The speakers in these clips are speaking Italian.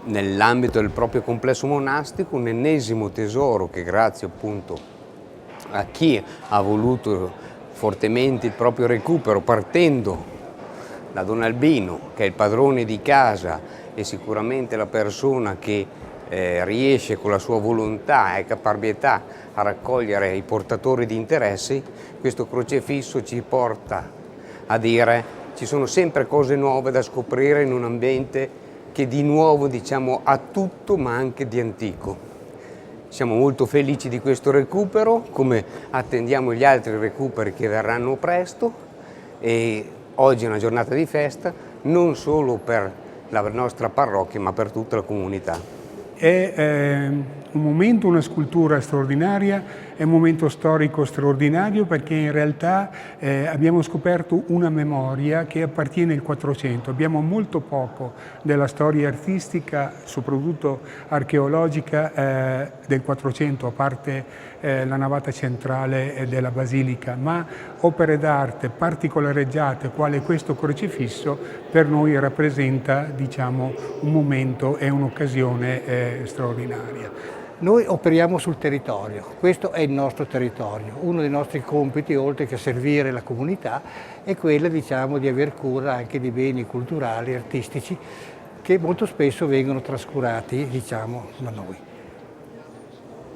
nell'ambito del proprio complesso monastico un ennesimo tesoro che, grazie appunto a chi ha voluto fortemente il proprio recupero, partendo da Don Albino, che è il padrone di casa e sicuramente la persona che riesce con la sua volontà e caparbietà a raccogliere i portatori di interessi, questo crocefisso ci porta a dire ci sono sempre cose nuove da scoprire in un ambiente che di nuovo diciamo ha tutto ma anche di antico. Siamo molto felici di questo recupero, come attendiamo gli altri recuperi che verranno presto, e oggi è una giornata di festa non solo per la nostra parrocchia ma per tutta la comunità. È un momento, una scultura straordinaria, è un momento storico straordinario perché in realtà abbiamo scoperto una memoria che appartiene al 400. Abbiamo molto poco della storia artistica, soprattutto archeologica, del 400, a parte la navata centrale della basilica, ma opere d'arte particolareggiate quale questo crocifisso per noi rappresenta, diciamo, un momento e un'occasione straordinaria. Noi operiamo sul territorio, questo è il nostro territorio. Uno dei nostri compiti, oltre che servire la comunità, è quello, diciamo, di aver cura anche di beni culturali, artistici, che molto spesso vengono trascurati, diciamo, da noi.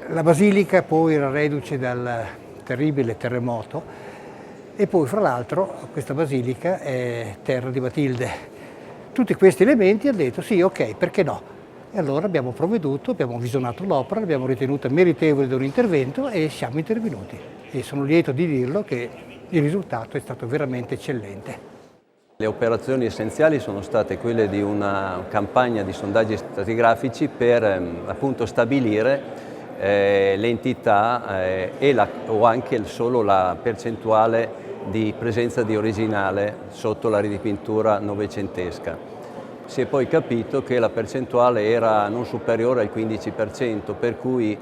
La basilica poi era reduce dal terribile terremoto e poi, fra l'altro, questa basilica è terra di Matilde. Tutti questi elementi hanno detto sì, ok, perché no? E allora abbiamo provveduto, abbiamo visionato l'opera, l'abbiamo ritenuta meritevole di un intervento e siamo intervenuti. E sono lieto di dirlo che il risultato è stato veramente eccellente. Le operazioni essenziali sono state quelle di una campagna di sondaggi stratigrafici per appunto stabilire l'entità o anche solo la percentuale di presenza di originale sotto la ridipintura novecentesca. Si è poi capito che la percentuale era non superiore al 15%, per cui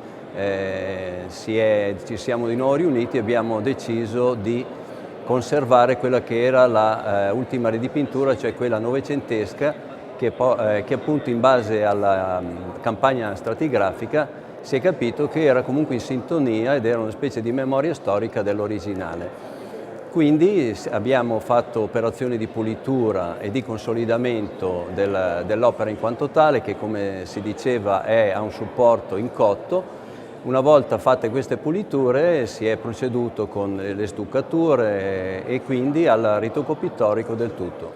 ci siamo di nuovo riuniti e abbiamo deciso di conservare quella che era l'ultima ridipintura, cioè quella novecentesca, che appunto in base alla campagna stratigrafica si è capito che era comunque in sintonia ed era una specie di memoria storica dell'originale. Quindi abbiamo fatto operazioni di pulitura e di consolidamento dell'opera in quanto tale, che come si diceva ha un supporto in cotto. Una volta fatte queste puliture si è proceduto con le stuccature e quindi al ritocco pittorico del tutto.